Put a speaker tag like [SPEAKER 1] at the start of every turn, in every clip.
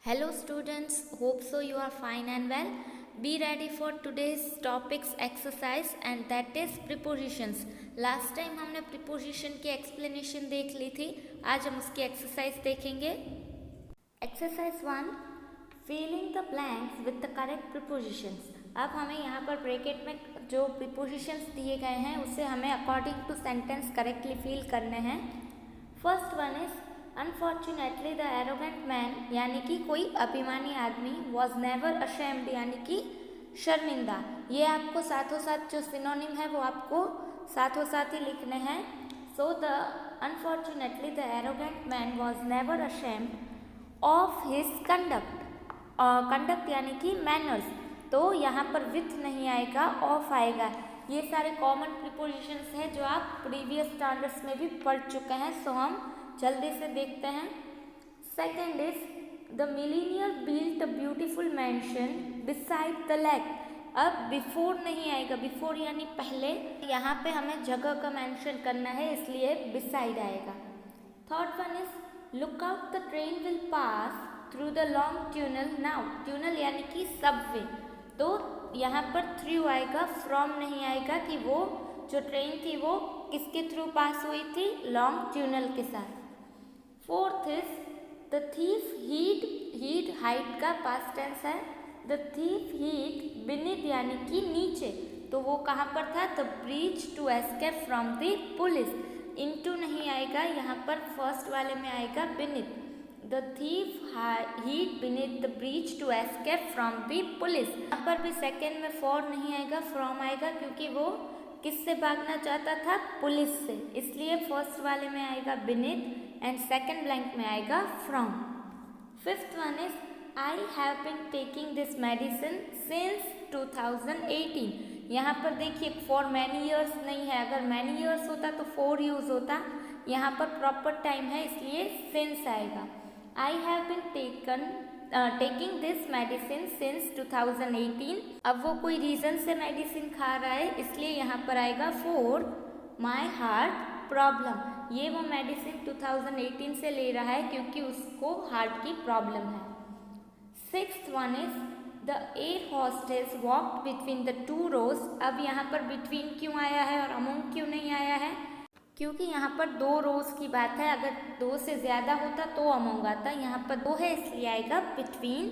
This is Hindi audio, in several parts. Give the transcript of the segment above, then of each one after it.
[SPEAKER 1] Hello students, hope so you are fine and well. Be ready for today's topics exercise and that is prepositions. Last time हमने preposition की explanation देख ली थी, आज हम उसकी exercise देखेंगे. Exercise 1, filling the blanks with the correct prepositions. अब हमें यहाँ पर ब्रैकेट में जो prepositions दिए गए हैं उसे हमें according to sentence correctly fill करने हैं. First one is unfortunately the arrogant man यानी कि कोई अभिमानी आदमी वॉज नेवर अशेम्ड यानी कि शर्मिंदा. ये आपको साथों साथ जो सिनोनिम है वो आपको साथों साथ ही लिखने हैं. So the unfortunately the arrogant man was never ashamed of his conduct. Conduct यानी कि मैनर्स, तो यहाँ पर विथ नहीं आएगा, ऑफ आएगा. ये सारे कॉमन प्रीपोजिशंस हैं जो आप प्रीवियस स्टैंडर्ड्स में भी पढ़ चुके हैं. सो हम जल्दी से देखते हैं. Second is the millionaire built a beautiful mention beside the lake. अब बिफोर नहीं आएगा, बिफोर यानी पहले, यहाँ पे हमें जगह का मेंशन करना है इसलिए बिसाइड आएगा. Third one is look out the train will pass through the long tunnel now. Tunnel यानी कि सबवे, तो यहाँ पर थ्रू आएगा, फ्रॉम नहीं आएगा कि वो जो ट्रेन थी वो किसके थ्रू पास हुई थी, लॉन्ग ट्यूनल के साथ. Fourth is the thief hid. Hid hide का पास्ट टेंस है. द थीफ हीड बीनीथ यानी कि नीचे, तो वो कहाँ पर था, the bridge to escape from the police. Into नहीं आएगा, यहाँ पर फर्स्ट वाले में आएगा beneath. The thief hid beneath the bridge to escape from the police. यहाँ पर भी सेकेंड में फॉर नहीं आएगा, फ्रॉम आएगा, क्योंकि वो किससे भागना चाहता था, पुलिस से, इसलिए फर्स्ट वाले में आएगा बीनीथ एंड सेकेंड ब्लैंक में आएगा from. Fifth one is I have been taking this medicine since 2018. यहाँ पर देखिए फॉर मैनी ईयर्स नहीं है, अगर मैनी ईयर्स होता तो फॉर यूज होता. यहाँ पर प्रॉपर टाइम है इसलिए सिंस आएगा. I have been taking this medicine since 2018. अब वो कोई रीज़न से मेडिसिन खा रहा है इसलिए यहाँ पर आएगा फॉर माई हार्ट प्रॉब्लम. ये वो मेडिसिन 2018 से ले रहा है क्योंकि उसको हार्ट की प्रॉब्लम है. Sixth one is the air hostess walked between the two rows. अब यहाँ पर बिटवीन क्यों आया है और अमोंग क्यों नहीं आया है, क्योंकि यहाँ पर दो रोज की बात है. अगर दो से ज़्यादा होता तो अमोंग आता, यहाँ पर दो है इसलिए आएगा between.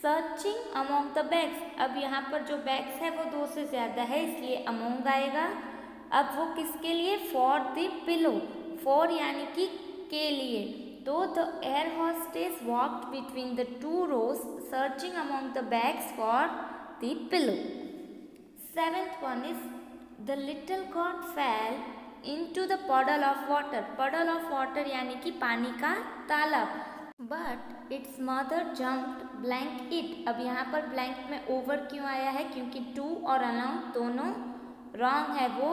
[SPEAKER 1] Searching among the bags. अब यहाँ पर जो बैग्स है वो दो से ज़्यादा है इसलिए अमोंग आएगा. अब वो किसके लिए, फॉर द पिलो. फॉर यानी कि के लिए, तो the air hostess walked between the two rows searching among the bags for the pillow. Seventh one is the little god fell into the puddle of water. puddle of water यानी कि पानी का तालाब. but its mother jumped blank it. अब यहाँ पर blank में over क्यों आया है, क्योंकि to और along दोनों wrong है. वो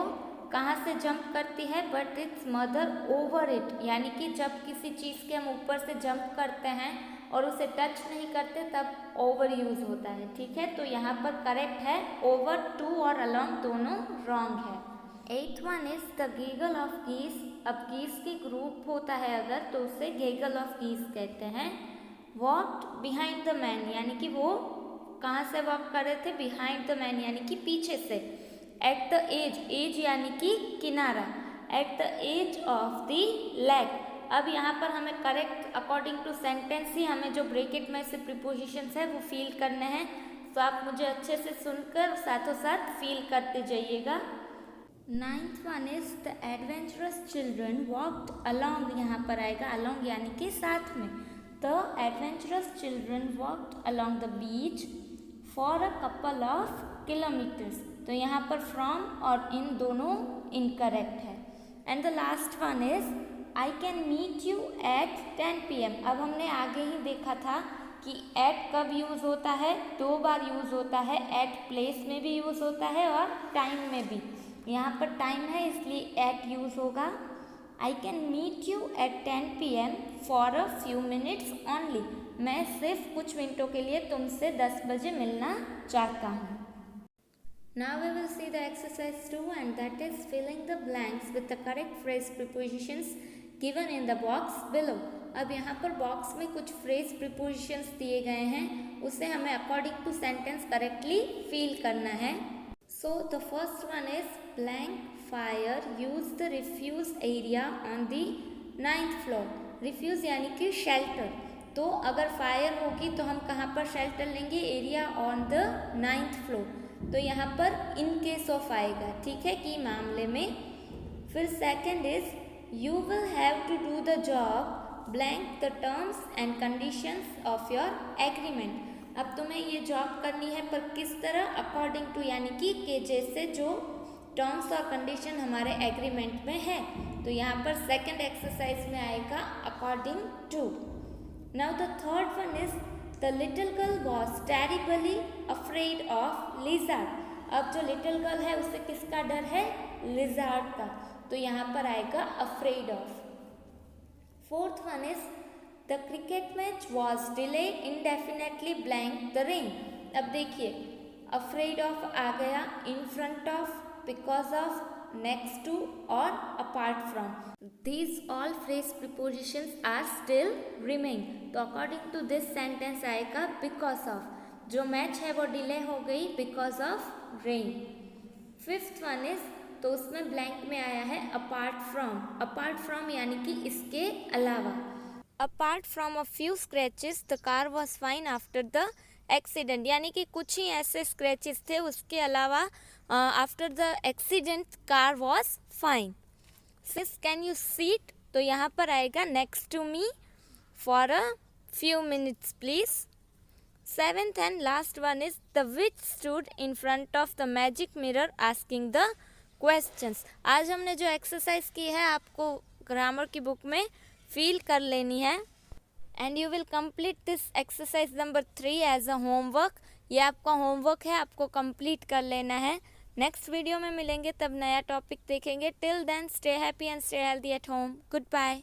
[SPEAKER 1] कहाँ से jump करती है, but its mother over it यानी कि जब किसी चीज़ के हम ऊपर से jump करते हैं और उसे टच नहीं करते तब over यूज होता है. ठीक है, तो यहाँ पर करेक्ट है, over, to और along दोनों wrong है. Eighth one is the gaggle of geese. अब गीस की ग्रुप होता है अगर तो उसे गीगल ऑफ गीस कहते हैं. वॉक्ड बिहाइंड द मैन यानी कि वो कहाँ से वॉक कर रहे थे, बिहाइंड द मैन यानी कि पीछे से. एट द एज, एज यानी कि किनारा, at the edge of the lake. अब यहाँ पर हमें करेक्ट अकॉर्डिंग टू सेंटेंस ही हमें जो ब्रैकेट में से प्रीपोजिशंस है वो फील करने हैं. तो आप मुझे अच्छे से सुनकर साथों साथ फील करते जाइएगा. Ninth one is the adventurous children walked along. यहाँ पर आएगा अलॉन्ग यानी कि साथ में. The adventurous children walked along the beach for a couple of kilometres. तो यहाँ पर फ्रॉम और इन दोनों इनकरेक्ट है. And the last one is I can meet you at 10 PM. अब हमने आगे ही देखा था कि एट कब यूज़ होता है, दो बार यूज़ होता है. एट प्लेस में भी यूज़ होता है और टाइम में भी. यहाँ पर टाइम है इसलिए एट यूज़ होगा. I can meet you at 10 PM for a few minutes only. मैं सिर्फ कुछ मिनटों के लिए तुमसे 10 बजे मिलना चाहता हूँ. Now we will see the exercise 2 and that is filling the blanks with the correct phrase prepositions given in the box below. अब यहाँ पर बॉक्स में कुछ फ्रेज प्रीपोजिशंस दिए गए हैं, उसे हमें according to sentence correctly fill करना है। So the first one is blank fire use the refuge area on the 9th floor. Refuge यानी कि शेल्टर, तो अगर फायर होगी तो हम कहाँ पर शेल्टर लेंगे, area on the 9th floor. तो यहाँ पर इन केस ऑफ आएगा, ठीक है, कि मामले में। फिर second is you will have to do the job blank the terms and conditions of your agreement. अब तुम्हें ये जॉब करनी है, पर किस तरह, अकॉर्डिंग टू यानी कि जैसे जो टर्म्स और कंडीशन हमारे एग्रीमेंट में है। तो यहाँ पर सेकंड एक्सरसाइज में आएगा according to. Now the third one is the little girl was terribly afraid of lizard. अब जो लिटिल गर्ल है उसे किसका डर है, लिजार्ड का, तो यहाँ पर आएगा afraid of. Fourth one is the cricket match was delay indefinitely blank the rain. अब देखिए अफ्रेड ऑफ आ गया, इन front of, because of, next to और apart from. These all phrase prepositions are still remain. तो according to this sentence आएगा because of, जो मैच है वो डिले हो गई because of rain. Fifth one is, तो उसमें ब्लैंक में आया है apart from. apart from यानी कि इसके अलावा। apart from a few scratches the car was fine after the accident, यानी कि कुछ ही ऐसे स्क्रैचेस थे, उसके अलावा after the accident car was fine. सिस कैन यू सीट, तो यहाँ पर आएगा next to me for a few minutes please. Seventh and last one is the witch stood in front of the magic mirror asking the questions. आज हमने जो एक्सरसाइज की है आपको ग्रामर की बुक में फील कर लेनी है, and you will complete this exercise number 3 as a homework. ये आपका होमवर्क है, आपको कंप्लीट कर लेना है। नेक्स्ट वीडियो में मिलेंगे, तब नया टॉपिक देखेंगे। Till then stay happy and stay healthy at home. Good bye.